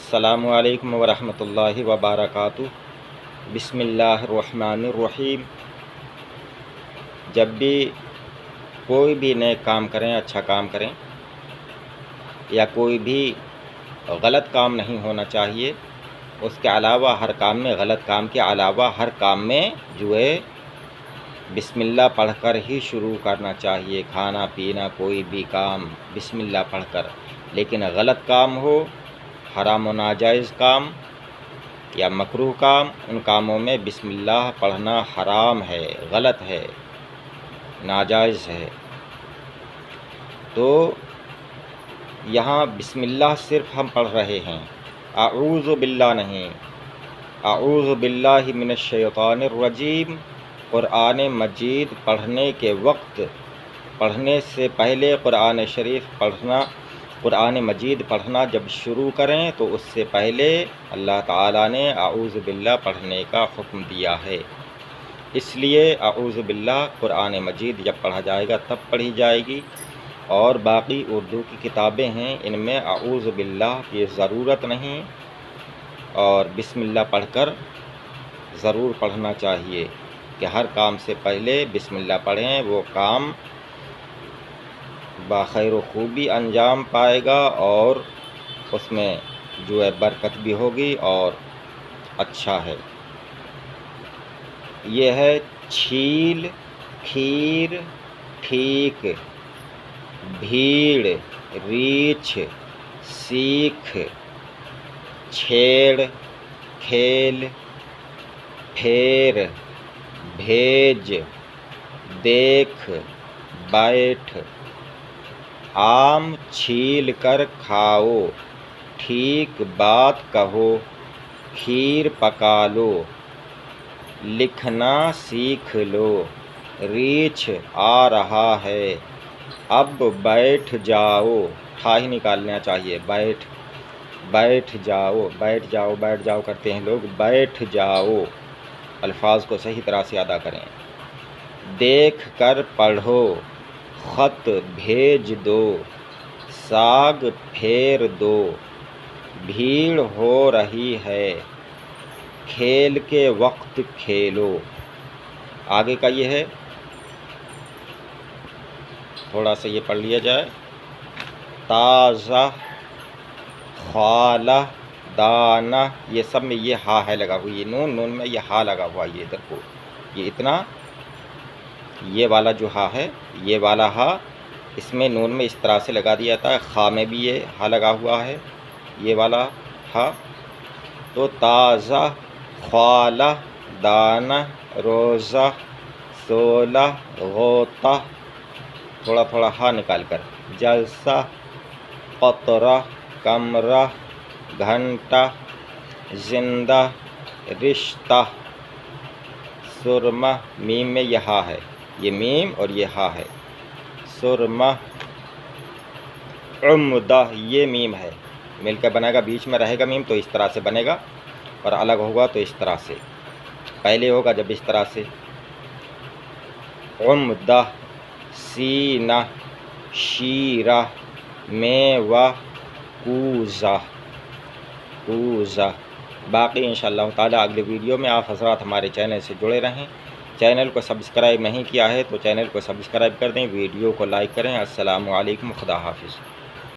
السلام علیکم ورحمۃ اللہ وبرکاتہ۔ بسم اللہ الرحمن الرحیم۔ جب بھی کوئی بھی نیک کام کریں، اچھا کام کریں، یا کوئی بھی غلط کام نہیں ہونا چاہیے، اس کے علاوہ ہر کام میں، غلط کام کے علاوہ ہر کام میں جو ہے بسم اللہ پڑھ کر ہی شروع کرنا چاہیے۔ کھانا پینا کوئی بھی کام بسم اللہ پڑھ کر، لیکن غلط کام ہو، حرام و ناجائز کام یا مکروہ کام، ان کاموں میں بسم اللہ پڑھنا حرام ہے، غلط ہے، ناجائز ہے۔ تو یہاں بسم اللہ صرف ہم پڑھ رہے ہیں، اعوذ باللہ نہیں۔ اعوذ باللہ من الشیطان الرجیم قرآن مجید پڑھنے کے وقت، پڑھنے سے پہلے قرآن شریف پڑھنا، قرآن مجید پڑھنا جب شروع کریں تو اس سے پہلے اللہ تعالیٰ نے اعوذ باللہ پڑھنے کا حکم دیا ہے۔ اس لیے اعوذ باللہ قرآن مجید جب پڑھا جائے گا تب پڑھی جائے گی، اور باقی اردو کی کتابیں ہیں ان میں اعوذ باللہ کی ضرورت نہیں، اور بسم اللہ پڑھ کر ضرور پڑھنا چاہیے کہ ہر کام سے پہلے بسم اللہ پڑھیں، وہ کام بخیر و خوبی انجام پائے گا، اور اس میں جو ہے برکت بھی ہوگی اور اچھا ہے۔ یہ ہے چھیل، کھیر، ٹھیک، بھیڑ، ریچھ، سیکھ، چھیڑ، کھیل، پھیر، بھیج، دیکھ، بیٹھ، آم چھیل کر کھاؤ، ٹھیک بات کہو، کھیر پکا لو، لکھنا سیکھ لو، ریچھ آ رہا ہے، اب بیٹھ جاؤ، ٹھا ہی نکالنا چاہیے، بیٹھ جاؤ، بیٹھ جاؤ، بیٹھ جاؤ کرتے ہیں لوگ، بیٹھ جاؤ، الفاظ کو صحیح طرح سے ادا کریں۔ دیکھ کر پڑھو، خط بھیج دو، ساگ پھیر دو، بھیڑ ہو رہی ہے، کھیل کے وقت کھیلو۔ آگے کا یہ ہے، تھوڑا سا یہ پڑھ لیا جائے۔ تازہ، خالہ، دانہ، یہ سب میں یہ ہا ہے لگا ہوا، یہ نون میں یہ ہا لگا ہوا، یہ ادھر کو، یہ اتنا، یہ والا جو ہا ہے، یہ والا ہا اس میں نون میں اس طرح سے لگا دیا جاتا ہے، خا میں بھی یہ ہا لگا ہوا ہے، یہ والا ہا۔ تو تازہ، خالہ، دانہ، روزہ، سولہ، غوطہ، تھوڑا تھوڑا ہا نکال کر، جلسہ، قطرہ، کمرہ، گھنٹہ، زندہ، رشتہ، سرمہ، میم میں یہ ہا ہے، یہ میم اور یہ ہا ہے، سرمہ، عمدہ، یہ میم ہے، مل کے بنے گا، بیچ میں رہے گا میم تو اس طرح سے بنے گا، اور الگ ہوگا تو اس طرح سے، پہلے ہوگا جب اس طرح سے، عمدہ، سینہ، شیرہ، میوہ، کوزہ۔ باقی انشاءاللہ تعالیٰ اگلے ویڈیو میں آپ حضرات ہمارے چینل سے جڑے رہیں۔ چینل کو سبسکرائب نہیں کیا ہے تو چینل کو سبسکرائب کر دیں، ویڈیو کو لائک کریں۔ السلام علیکم، خدا حافظ۔